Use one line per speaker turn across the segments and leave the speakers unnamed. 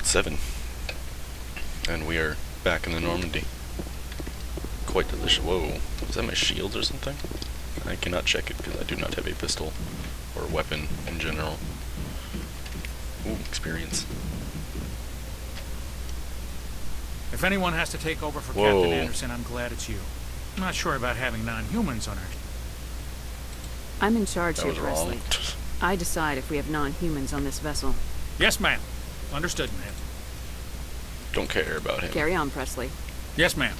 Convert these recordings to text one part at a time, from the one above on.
Port 7. And we are back in the Normandy. Quite delicious. Whoa. Is that my shield or something? I cannot check it because I do not have a pistol or weapon in general. Ooh, experience.
If anyone has to take over for
Whoa.
Captain Anderson, I'm glad it's you. I'm not sure about having non-humans on our team.
I'm in charge
That
here,
was wrong.
Presley. I decide if we have non-humans on this vessel.
Yes, ma'am. Understood, ma'am.
Don't care about him.
Carry on, Presley.
Yes, ma'am.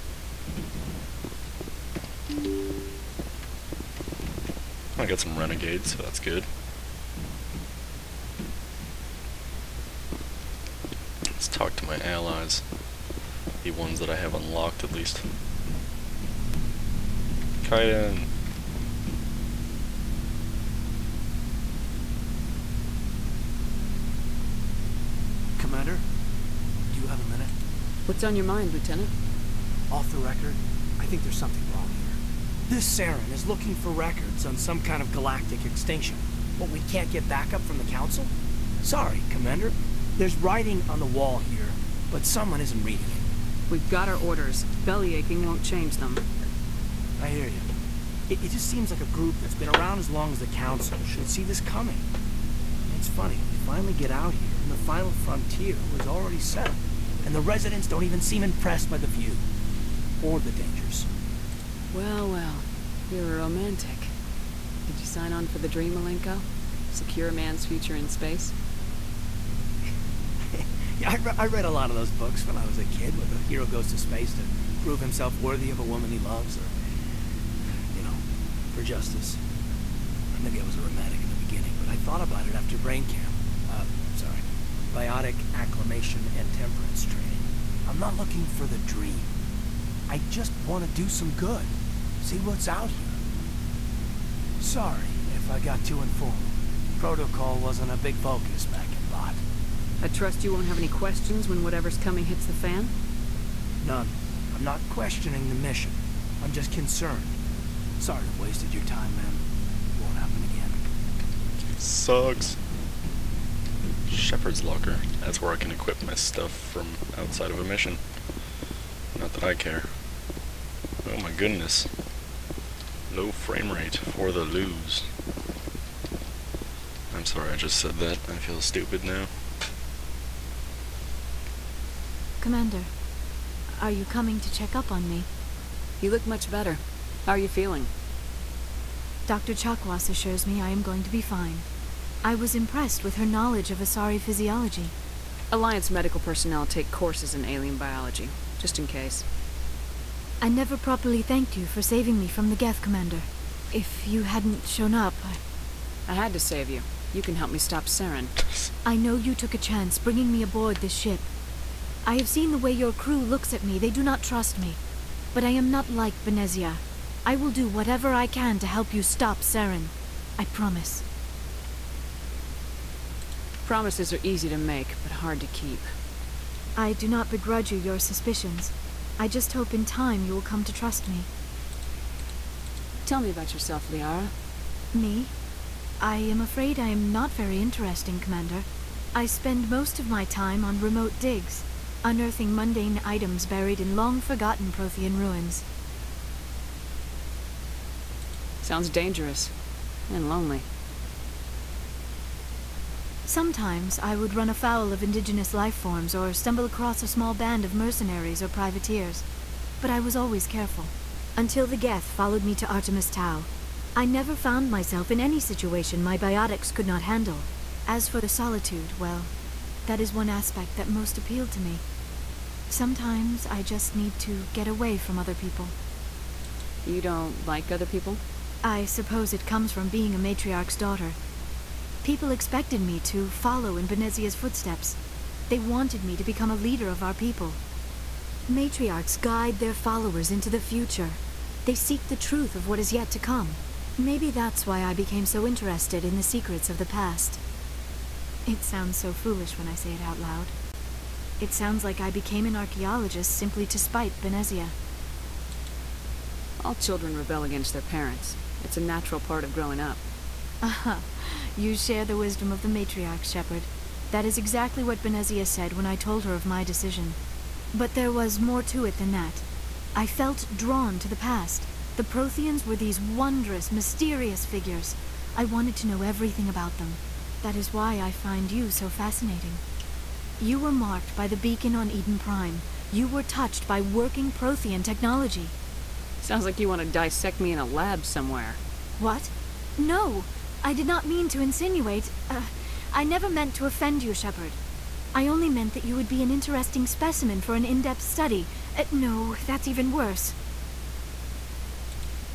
I got some renegades, so that's good. Let's talk to my allies. The ones that I have unlocked, at least. Kaiden.
Commander, do you have a minute?
What's on your mind, Lieutenant?
Off the record, I think there's something wrong here. This Saren is looking for records on some kind of galactic extinction. But we can't get backup from the Council? Sorry, Commander. There's writing on the wall here, but someone isn't reading it.
We've got our orders. Belly aching won't change them.
I hear you. It just seems like a group that's been around as long as the Council should see this coming. It's funny, we finally get out here, and the final frontier was already set. And the residents don't even seem impressed by the view. Or the dangers.
Well, well. You're a romantic. Did you sign on for the dream, Malenko? Secure a man's future in space?
Yeah, I read a lot of those books when I was a kid, where the hero goes to space to prove himself worthy of a woman he loves, or, you know, for justice. Maybe I was a romantic in the beginning, but I thought about it after brain camp. Biotic acclimation and temperance training. I'm not looking for the dream. I just want to do some good. See what's out here. Sorry if I got too informal. Protocol wasn't a big focus back in Bot.
I trust you won't have any questions when whatever's coming hits the fan?
None. I'm not questioning the mission. I'm just concerned. Sorry I wasted your time, man. Won't happen again.
Sucks. Shepherd's Locker. That's where I can equip my stuff from outside of a mission. Not that I care. Oh my goodness. Low frame rate for the lose. I'm sorry I just said that. I feel stupid now.
Commander, are you coming to check up on me?
You look much better. How are you feeling?
Dr. Chakwas assures me I am going to be fine. I was impressed with her knowledge of Asari physiology.
Alliance medical personnel take courses in alien biology, just in case.
I never properly thanked you for saving me from the Geth, Commander. If you hadn't shown up,
I had to save you. You can help me stop Saren.
I know you took a chance bringing me aboard this ship. I have seen the way your crew looks at me. They do not trust me. But I am not like Benezia. I will do whatever I can to help you stop Saren. I promise.
Promises are easy to make, but hard to keep.
I do not begrudge you your suspicions. I just hope in time you will come to trust me.
Tell me about yourself, Liara.
Me? I am afraid I am not very interesting, Commander. I spend most of my time on remote digs, unearthing mundane items buried in long-forgotten Prothean ruins.
Sounds dangerous. And lonely.
Sometimes I would run afoul of indigenous life forms or stumble across a small band of mercenaries or privateers. But I was always careful. Until the Geth followed me to Artemis Tau. I never found myself in any situation my biotics could not handle. As for the solitude, well, that is one aspect that most appealed to me. Sometimes I just need to get away from other people.
You don't like other people?
I suppose it comes from being a matriarch's daughter. People expected me to follow in Benezia's footsteps. They wanted me to become a leader of our people. Matriarchs guide their followers into the future. They seek the truth of what is yet to come. Maybe that's why I became so interested in the secrets of the past. It sounds so foolish when I say it out loud. It sounds like I became an archaeologist simply to spite Benezia.
All children rebel against their parents. It's a natural part of growing up.
Aha, you share the wisdom of the matriarch, Shepard. That is exactly what Benezia said when I told her of my decision. But there was more to it than that. I felt drawn to the past. The Protheans were these wondrous, mysterious figures. I wanted to know everything about them. That is why I find you so fascinating. You were marked by the beacon on Eden Prime. You were touched by working Prothean technology.
Sounds like you want to dissect me in a lab somewhere.
What? No! I did not mean to insinuate. I never meant to offend you, Shepard. I only meant that you would be an interesting specimen for an in-depth study. No, that's even worse.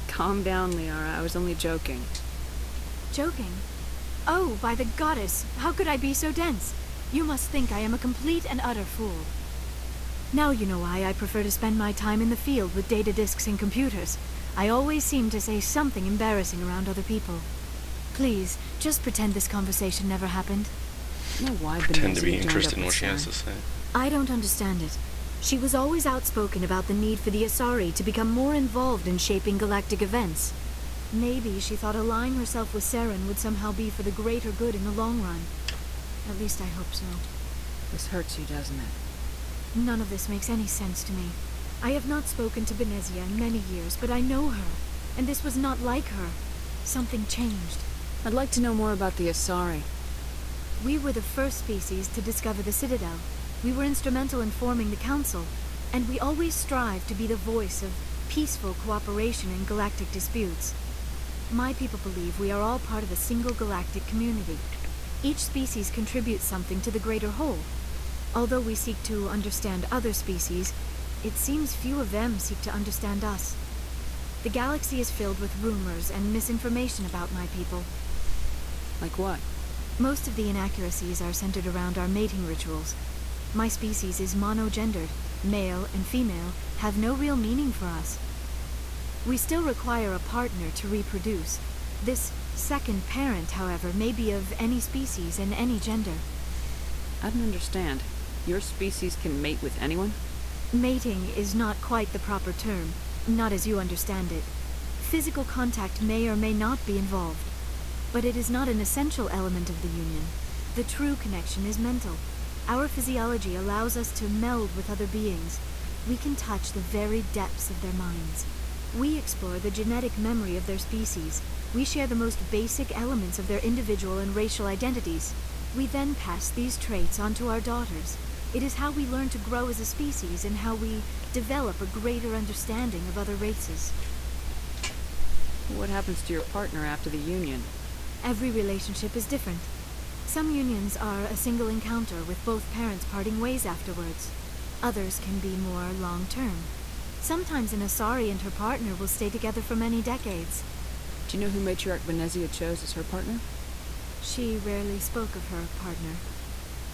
Calm down, Liara. I was only joking.
Joking? Oh, by the goddess, how could I be so dense? You must think I am a complete and utter fool. Now you know why I prefer to spend my time in the field with data disks and computers. I always seem to say something embarrassing around other people. Please, just pretend this conversation never happened.
You know why
Pretend to
Benezia
be
joined
interested
up
in what
with
she has
Saren?
to say.
I don't understand it. She was always outspoken about the need for the Asari to become more involved in shaping galactic events. Maybe she thought allying herself with Saren would somehow be for the greater good in the long run. At least I hope so.
This hurts you, doesn't it?
None of this makes any sense to me. I have not spoken to Benezia in many years, but I know her, and this was not like her. Something changed.
I'd like to know more about the Asari.
We were the first species to discover the Citadel. We were instrumental in forming the Council, and we always strive to be the voice of peaceful cooperation in galactic disputes. My people believe we are all part of a single galactic community. Each species contributes something to the greater whole. Although we seek to understand other species, it seems few of them seek to understand us. The galaxy is filled with rumors and misinformation about my people.
Like what?
Most of the inaccuracies are centered around our mating rituals. My species is monogendered. Male and female have no real meaning for us. We still require a partner to reproduce. This second parent, however, may be of any species and any gender.
I don't understand. Your species can mate with anyone?
Mating is not quite the proper term, not as you understand it. Physical contact may or may not be involved, but it is not an essential element of the union. The true connection is mental. Our physiology allows us to meld with other beings. We can touch the very depths of their minds. We explore the genetic memory of their species. We share the most basic elements of their individual and racial identities. We then pass these traits on to our daughters. It is how we learn to grow as a species and how we develop a greater understanding of other races.
What happens to your partner after the union?
Every relationship is different. Some unions are a single encounter with both parents parting ways afterwards. Others can be more long-term. Sometimes an Asari and her partner will stay together for many decades.
Do you know who Matriarch Benezia chose as her partner?
She rarely spoke of her partner.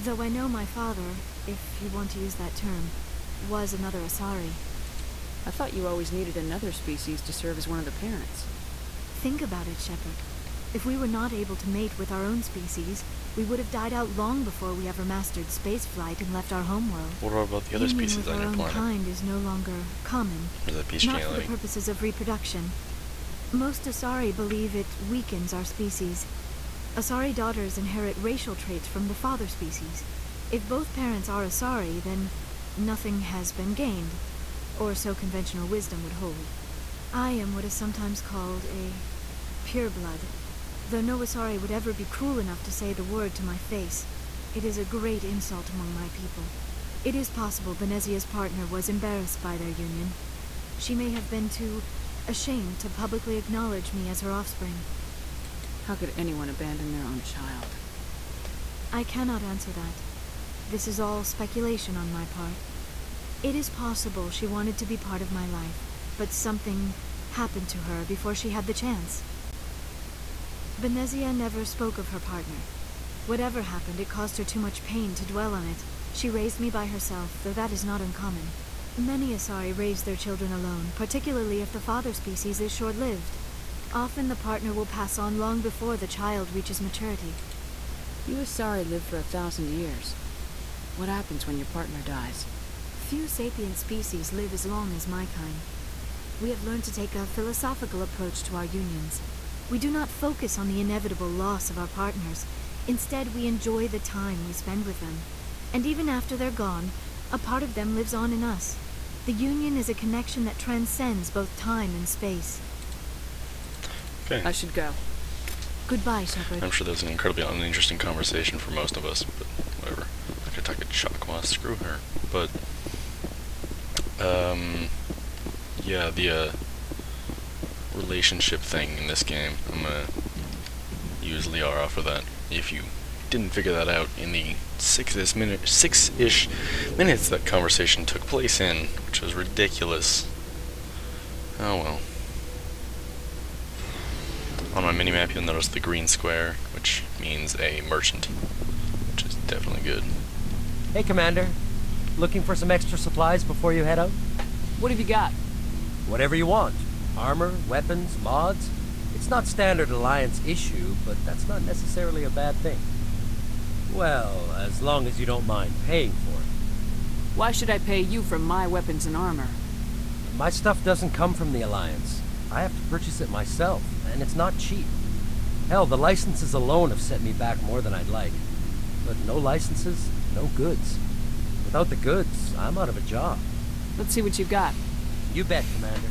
Though I know my father, if you want to use that term, was another Asari.
I thought you always needed another species to serve as one of the parents.
Think about it, Shepard. If we were not able to mate with our own species, we would have died out long before we ever mastered spaceflight and left our homeworld.
What about the other
Union
species
with
on
our
your
own
planet?
kind is no longer common.
Or is that
Not for the
bestiality?
purposes of reproduction. Most Asari believe it weakens our species. Asari daughters inherit racial traits from the father species. If both parents are Asari, then nothing has been gained, or so conventional wisdom would hold. I am what is sometimes called a pureblood. Though no Asari would ever be cruel enough to say the word to my face, it is a great insult among my people. It is possible Benezia's partner was embarrassed by their union. She may have been too ashamed to publicly acknowledge me as her offspring.
How could anyone abandon their own child?
I cannot answer that. This is all speculation on my part. It is possible she wanted to be part of my life, but something happened to her before she had the chance. Benezia never spoke of her partner. Whatever happened, it caused her too much pain to dwell on it. She raised me by herself, though that is not uncommon. Many Asari raise their children alone, particularly if the father species is short-lived. Often the partner will pass on long before the child reaches maturity.
You Asari live for 1,000 years. What happens when your partner dies?
Few sapient species live as long as my kind. We have learned to take a philosophical approach to our unions. We do not focus on the inevitable loss of our partners. Instead, we enjoy the time we spend with them. And even after they're gone, a part of them lives on in us. The Union is a connection that transcends both time and space.
Okay.
I should go.
Goodbye, Shepard.
I'm sure that was an incredibly uninteresting conversation for most of us, but whatever. I could take a Chakwas, screw her. But, yeah, the, relationship thing in this game, I'm gonna use Liara for that. If you didn't figure that out in the six-ish minutes that conversation took place in, which was ridiculous. Oh well. On my minimap you'll notice the green square, which means a merchant, which is definitely good.
Hey, Commander. Looking for some extra supplies before you head out?
What have you got?
Whatever you want. Armor, weapons, mods. It's not standard Alliance issue, but that's not necessarily a bad thing. Well, as long as you don't mind paying for it.
Why should I pay you for my weapons and armor?
My stuff doesn't come from the Alliance. I have to purchase it myself, and it's not cheap. Hell, the licenses alone have set me back more than I'd like. But no licenses, no goods. Without the goods, I'm out of a job.
Let's see what you've got.
You bet, Commander.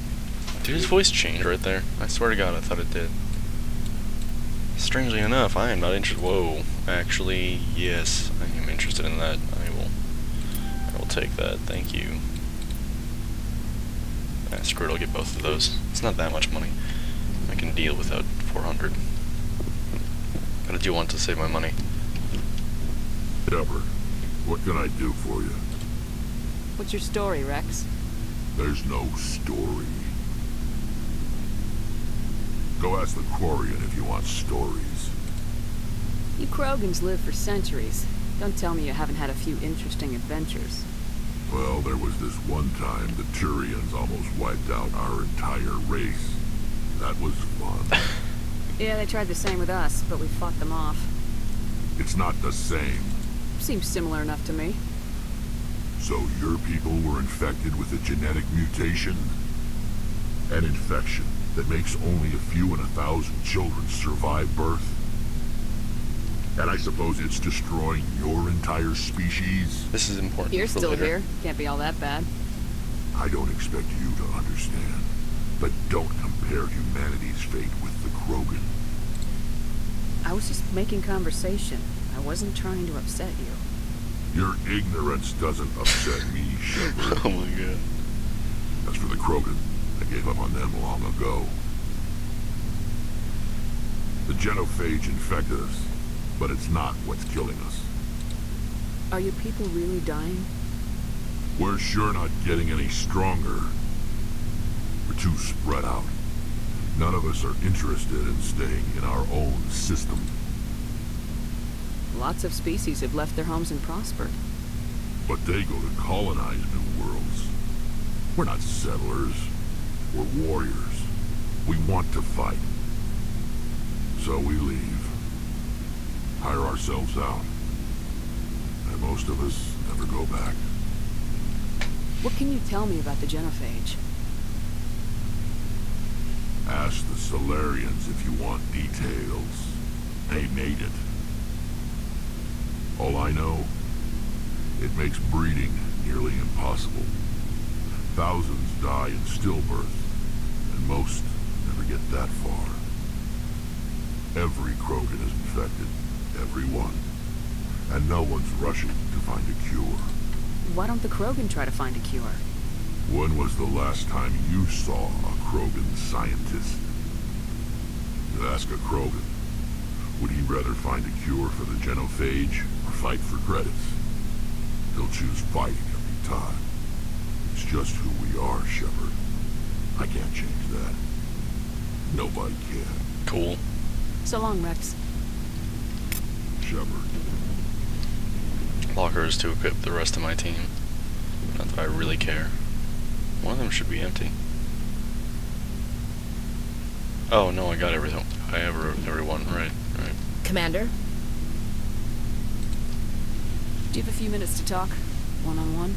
Did his voice change right there? I swear to God, I thought it did. Strangely enough, I am not interested. Whoa, actually, yes, I am interested in that. I will take that. Thank you. Ah, screw it, I'll get both of those. It's not that much money. I can deal without 400. But I do want to save my money.
Shepard, what can I do for you?
What's your story, Rex?
There's no story. Go ask the Quarian if you want stories.
You Krogans lived for centuries. Don't tell me you haven't had a few interesting adventures.
Well, there was this one time the Turians almost wiped out our entire race. That was fun.
Yeah, they tried the same with us, but we fought them off.
It's not the same.
Seems similar enough to me.
So your people were infected with a genetic mutation? An infection that makes only a few in 1,000 children survive birth? And I suppose it's destroying your entire species?
This is important
You're
for
still
later.
here. Can't be all that bad.
I don't expect you to understand, but don't compare humanity's fate with the Krogan.
I was just making conversation. I wasn't trying to upset you.
Your ignorance doesn't upset me, Shepard.
Oh my God.
As for the Krogan, I gave up on them long ago. The genophage infected us, but it's not what's killing us.
Are your people really dying?
We're sure not getting any stronger. We're too spread out. None of us are interested in staying in our own system.
Lots of species have left their homes and prospered.
But they go to colonize new worlds. We're not settlers. We're warriors. We want to fight. So we leave. Hire ourselves out. And most of us never go back.
What can you tell me about the genophage?
Ask the Solarians if you want details. They made it. All I know, it makes breeding nearly impossible. Thousands die in stillbirth, and most never get that far. Every Krogan is infected, every one. And no one's rushing to find a cure.
Why don't the Krogan try to find a cure?
When was the last time you saw a Krogan scientist? Ask a Krogan. Would he rather find a cure for the genophage or fight for credits? He'll choose fighting every time. It's just who we are, Shepard. I can't change that. Nobody can.
Cool.
So long, Rex.
Shepard.
Lockers to equip the rest of my team. Not that I really care. One of them should be empty. Oh no, I got everything. I have everyone. Right.
Commander?
Do you have a few minutes to talk? One-on-one?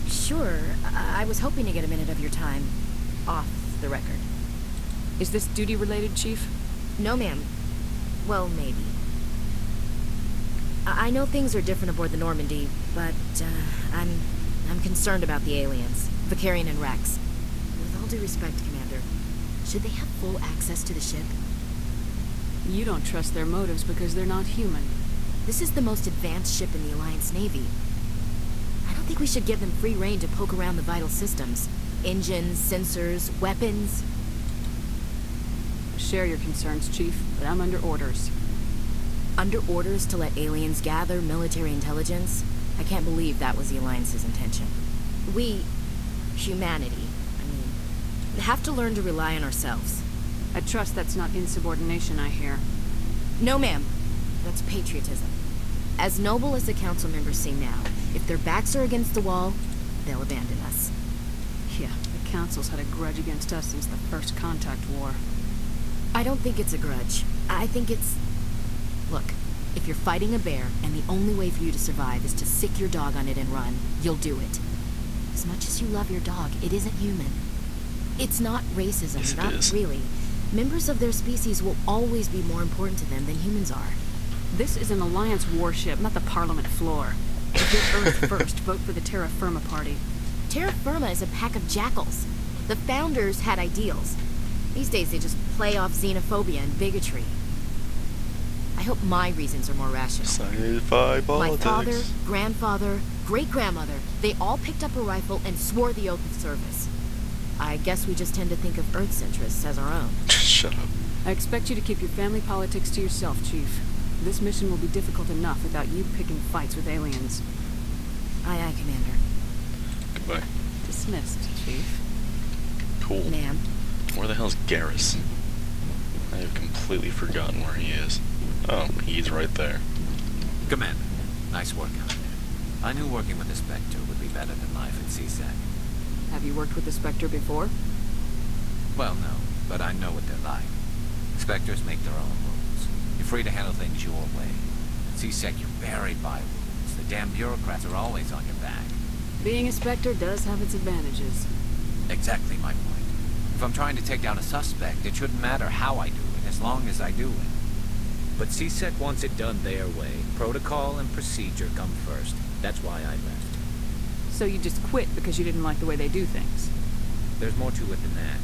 Sure. I was hoping to get a minute of your time. Off the record.
Is this duty-related, Chief?
No, ma'am. Well, maybe. I know things are different aboard the Normandy, but, I'm concerned about the aliens. Vicarian and Rex. With all due respect, Commander, should they have full access to the ship?
You don't trust their motives because they're not human.
This is the most advanced ship in the Alliance Navy. I don't think we should give them free rein to poke around the vital systems. Engines, sensors, weapons.
Share your concerns, Chief, but I'm under orders.
Under orders to let aliens gather military intelligence? I can't believe that was the Alliance's intention. We, humanity, have to learn to rely on ourselves.
I trust that's not insubordination, I hear.
No, ma'am. That's patriotism. As noble as the council members seem now, if their backs are against the wall, they'll abandon us.
Yeah, the council's had a grudge against us since the First Contact War.
I don't think it's a grudge. I think it's... Look, if you're fighting a bear, and the only way for you to survive is to sick your dog on it and run, you'll do it. As much as you love your dog, it isn't human. It's not racism,
Yes, it
not
is.
really. Members of their species will always be more important to them than humans are.
This is an Alliance warship, not the Parliament floor. To get Earth first, vote for the Terra Firma Party.
Terra Firma is a pack of jackals. The founders had ideals. These days they just play off xenophobia and bigotry. I hope my reasons are more rational.
Sci-fi
My
politics.
father, grandfather, great-grandmother, they all picked up a rifle and swore the oath of service. I guess we just tend to think of Earth's interests as our own.
Shut up.
I expect you to keep your family politics to yourself, Chief. This mission will be difficult enough without you picking fights with aliens.
Aye, aye, Commander.
Goodbye.
Dismissed, Chief.
Cool.
Ma'am.
Where the hell's Garrus? I have completely forgotten where he is. Oh, he's right there.
Commander, nice work out there. I knew working with the Spectre would be better than life at CSEC.
Have you worked with the Spectre before?
Well, no, but I know what they're like. Spectres make their own rules. You're free to handle things your way. At CSEC, you're buried by rules. The damn bureaucrats are always on your back.
Being a Spectre does have its advantages.
Exactly my point. If I'm trying to take down a suspect, it shouldn't matter how I do it, as long as I do it.
But CSEC wants it done their way. Protocol and procedure come first. That's why I left.
So you just quit because you didn't like the way they do things?
There's more to it than that.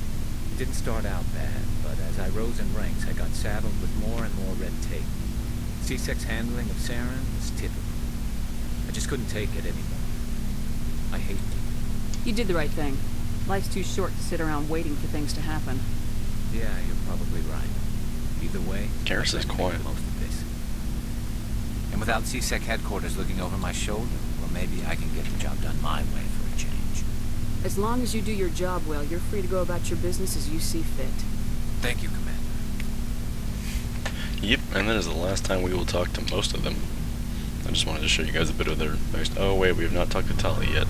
It didn't start out bad, but as I rose in ranks, I got saddled with more and more red tape. CSEC's handling of Saren was typical. I just couldn't take it anymore. I hate it.
You did the right thing. Life's too short to sit around waiting for things to happen.
Yeah, you're probably right. Either way,
Garrus
I'd
is
like to make
quiet.
the most of this.
And without CSEC headquarters looking over my shoulder, well, maybe I can get the job done my way for a change.
As long as you do your job well, you're free to go about your business as you see fit.
Thank you, Commander.
Yep, and that is the last time we will talk to most of them. I just wanted to show you guys a bit of their next. Oh wait, we have not talked to Tali yet.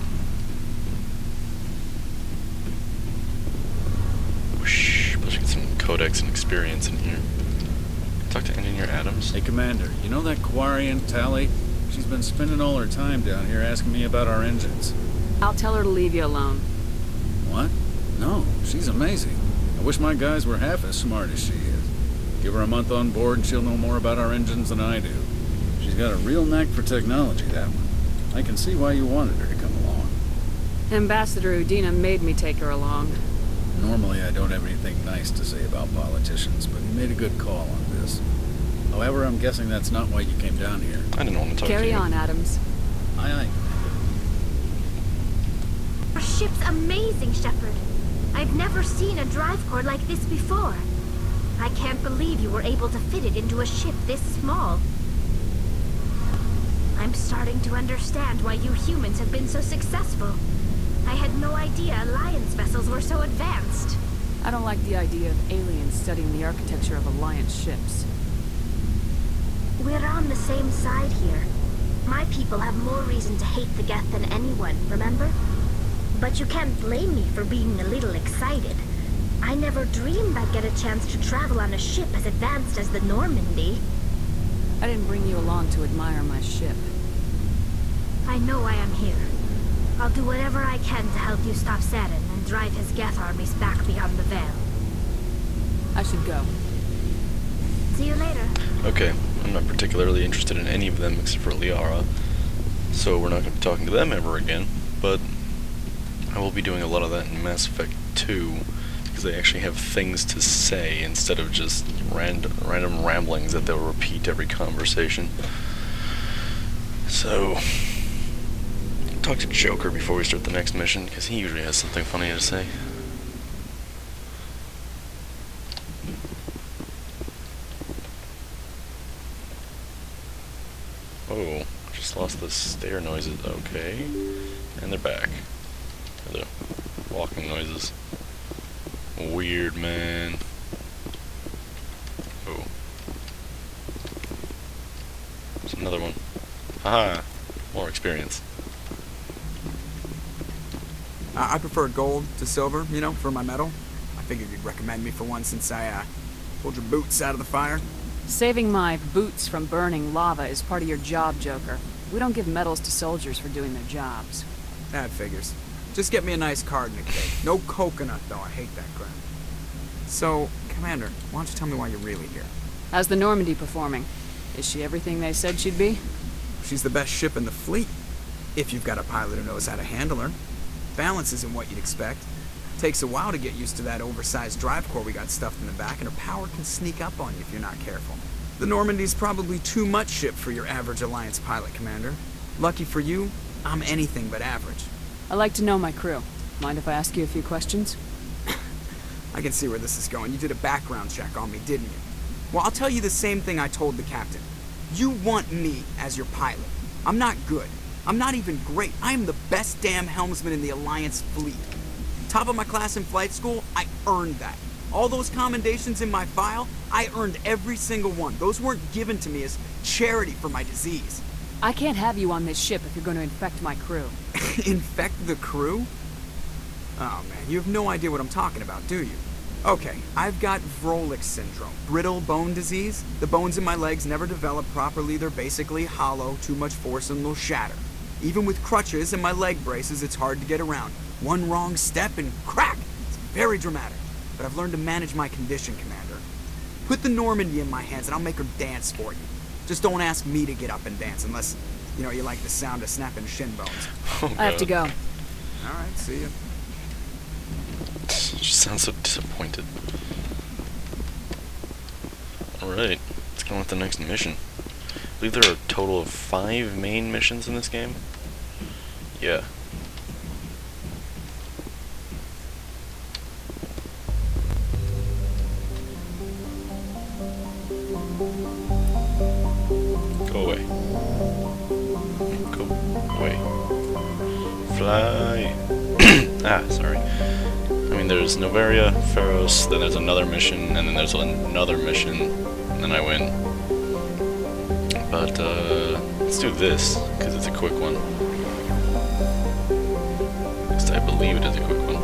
Whoosh, let's get some codex and experience in here. Talk to Engineer Adams.
Hey, Commander, you know that Quarian, Tali? She's been spending all her time down here asking me about our engines.
I'll tell her to leave you alone.
What? No, she's amazing. I wish my guys were half as smart as she is. Give her a month on board and she'll know more about our engines than I do. She's got a real knack for technology, that one. I can see why you wanted her to come along.
Ambassador Udina made me take her along.
Normally I don't have anything nice to say about politicians, but he made a good call on this. However, I'm guessing that's not why you came down here.
I didn't want to talk to you.
Carry on, Adams.
Aye, aye.
Our ship's amazing, Shepard. I've never seen a drive core like this before. I can't believe you were able to fit it into a ship this small. I'm starting to understand why you humans have been so successful. I had no idea Alliance vessels were so advanced.
I don't like the idea of aliens studying the architecture of Alliance ships.
We're on the same side here. My people have more reason to hate the Geth than anyone, remember? But you can't blame me for being a little excited. I never dreamed I'd get a chance to travel on a ship as advanced as the Normandy.
I didn't bring you along to admire my ship.
I know I am here. I'll do whatever I can to help you stop Saren and drive his Geth armies back beyond the Veil.
I should go.
See you later.
Okay, I'm not particularly interested in any of them except for Liara, so we're not going to be talking to them ever again, but I will be doing a lot of that in Mass Effect 2, because they actually have things to say instead of just random ramblings that they'll repeat every conversation. So, talk to Joker before we start the next mission, because he usually has something funny to say. Oh, just lost the stair noises. Okay. And they're back. The walking noises. Weird, man. Oh. There's another one. Haha! More experience.
I prefer gold to silver, you know, for my medal. I figured you'd recommend me for one since I pulled your boots out of the fire.
Saving my boots from burning lava is part of your job, Joker. We don't give medals to soldiers for doing their jobs.
That figures. Just get me a nice card and a cake. No coconut, though. I hate that crap. So, Commander, why don't you tell me why you're really here?
How's the Normandy performing? Is she everything they said she'd be?
She's the best ship in the fleet, if you've got a pilot who knows how to handle her. Balance isn't what you'd expect. Takes a while to get used to that oversized drive core we got stuffed in the back, and her power can sneak up on you if you're not careful. The Normandy's probably too much ship for your average Alliance pilot, Commander. Lucky for you, I'm anything but average.
I like to know my crew. Mind if I ask you a few questions?
I can see where this is going. You did a background check on me, didn't you? Well, I'll tell you the same thing I told the captain. You want me as your pilot. I'm not good. I'm not even great. I am the best damn helmsman in the Alliance fleet. Top of my class in flight school, I earned that. All those commendations in my file, I earned every single one. Those weren't given to me as charity for my disease.
I can't have you on this ship if you're going to infect my crew.
Infect the crew? Oh man, you have no idea what I'm talking about, do you? Okay, I've got Vrolik syndrome, brittle bone disease. The bones in my legs never develop properly. They're basically hollow, too much force and they'll shatter. Even with crutches and my leg braces, it's hard to get around. One wrong step and crack! It's very dramatic. But I've learned to manage my condition, Commander. Put the Normandy in my hands and I'll make her dance for you. Just don't ask me to get up and dance unless, you know, you like the sound of snapping shin bones.
Oh,
I have to go.
Alright, see ya.
She sounds so disappointed. Alright, let's get on with the next mission. I believe there are a total of 5 main missions in this game. Yeah. Go away. Go away. Fly. Ah, sorry. I mean, there's Noveria, Pharos, then there's another mission, and then there's another mission, and then I win. But, let's do this, because it's a quick one. At least I believe it is a quick one.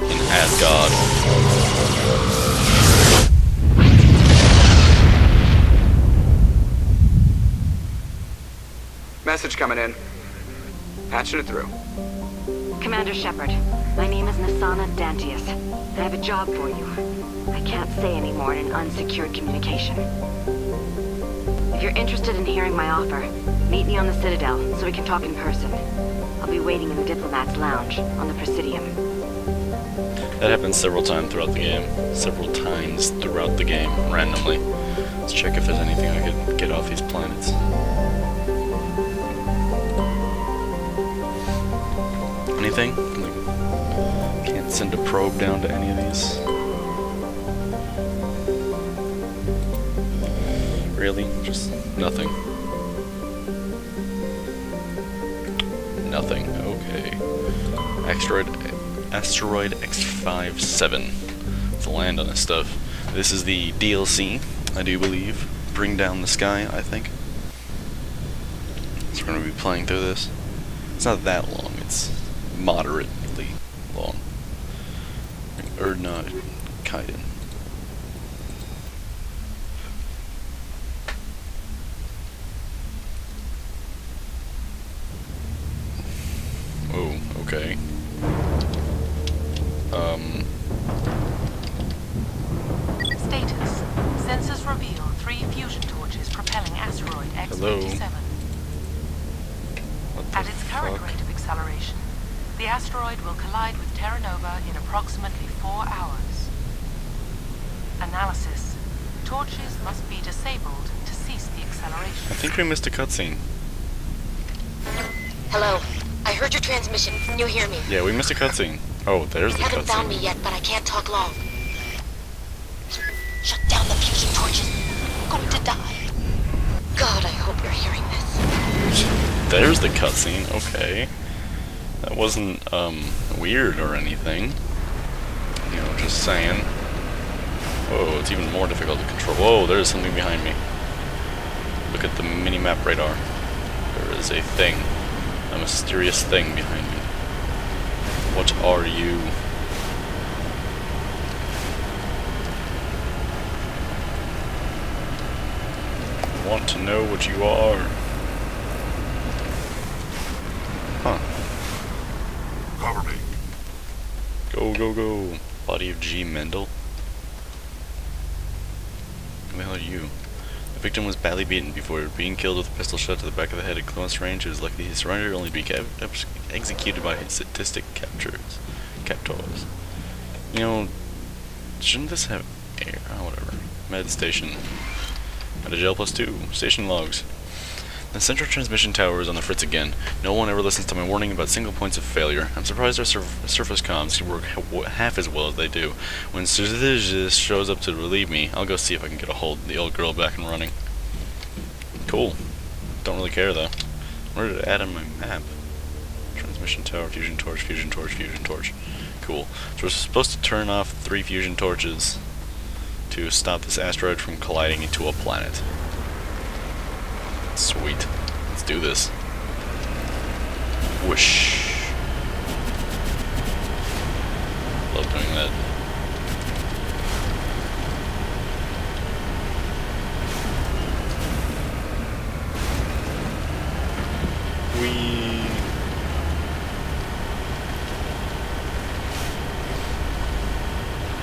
In Asgard.
Message coming in. Patching it through.
Commander Shepard, my name is Nasana Dantius. I have a job for you. I can't say any more in an unsecured communication. If you're interested in hearing my offer, meet me on the Citadel so we can talk in person. I'll be waiting in the Diplomat's Lounge on the Presidium.
That happens several times throughout the game. Randomly. Let's check if there's anything I could get off these planets. Anything? Like, can't send a probe down to any of these. Really? Just nothing. Nothing. Okay. Asteroid X57. Let's land on this stuff. This is the DLC, I do believe. Bring Down the Sky, I think. So we're going to be playing through this. It's not that long. It's moderately long. Erdnot Kaiden. Oh, okay.
Status. Sensors reveal 3 fusion
Hello.
27.
What the
At its current
fuck?
rate of acceleration, the asteroid will collide with Terra Nova in approximately 4 hours. Analysis. Torches must be disabled to cease the acceleration.
I think we missed a cutscene.
Hello. I heard your transmission. Can you hear me?
Yeah, we missed a cutscene. Oh, there's the
You haven't found me
cutscene.
yet, but I can't talk long. Shut down the fusion torches. I'm going to die. God, I hope you're hearing this.
There's the cutscene. Okay. That wasn't, weird or anything. You know, just saying. Whoa, it's even more difficult to control. Whoa, there's something behind me. Look at the mini-map radar. There is a thing. A mysterious thing behind me. What are you? I want to know what you are. Huh.
Cover me.
Go, go, go. Body of G. Mendel. Who the hell are you? The victim was badly beaten before being killed with a pistol shot to the back of the head at close range. It was lucky he surrendered, only to be executed by his sadistic captors. You know, shouldn't this have air? Oh, whatever. Med station. Med jail +2. Station logs. The central transmission tower is on the fritz again. No one ever listens to my warning about single points of failure. I'm surprised our surface comms can work half as well as they do. When Surzis shows up to relieve me, I'll go see if I can get a hold of the old girl back and running. Cool. Don't really care though. Where did it add on my map? Transmission tower, fusion torch, fusion torch, fusion torch. Cool. So we're supposed to turn off 3 fusion torches to stop this asteroid from colliding into a planet. Sweet. Let's do this. Whoosh. Love doing that. Whee.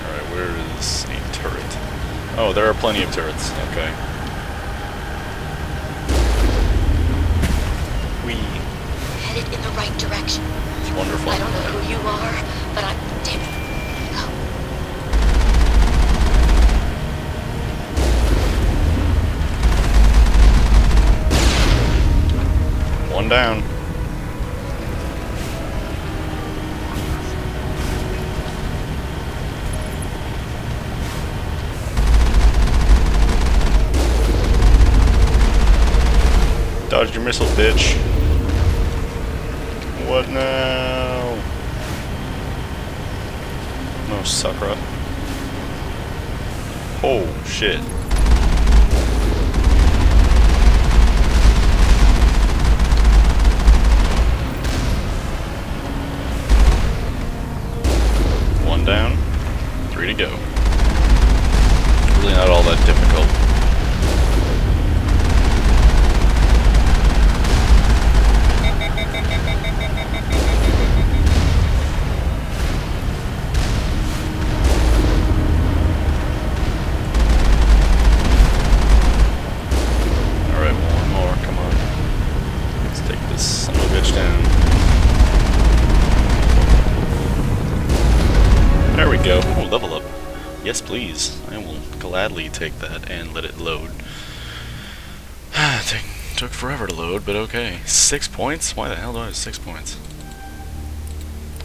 Alright, where is a turret? Oh, there are plenty of turrets. Okay.
Headed in the right direction.
It's wonderful.
I don't know who you are, but I'm... Damn it. Go.
One down. Dodged your missile, bitch. What now? No, Sakura. Oh, shit. One down, 3 to go. Really not all that difficult. Level up. Yes, please. I will gladly take that and let it load. Took forever to load, but okay. 6 points? Why the hell do I have 6 points?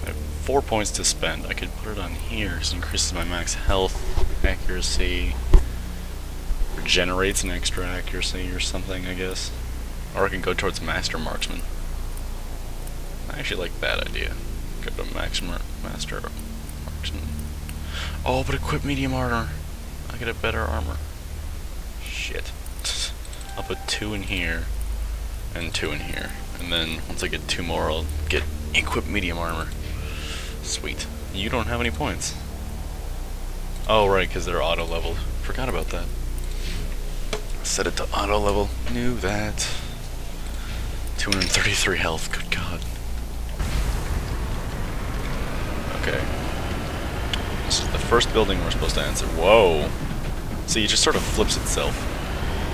I have 4 points to spend. I could put it on here because it increases my max health, accuracy, regenerates an extra accuracy or something, I guess. Or I can go towards Master Marksman. I actually like that idea. Go to Master Marksman. Oh, but equip medium armor. I get a better armor. Shit. I'll put 2 in here and 2 in here. And then once I get 2 more, I'll get equip medium armor. Sweet. You don't have any points. Oh, right, because they're auto leveled. Forgot about that. Set it to auto level. Knew that. 233 health. Good God. Okay. This is the first building we're supposed to answer. Whoa! See, it just sort of flips itself.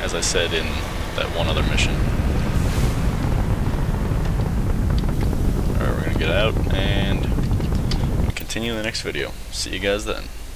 As I said in that one other mission. Alright, we're gonna get out and continue in the next video. See you guys then.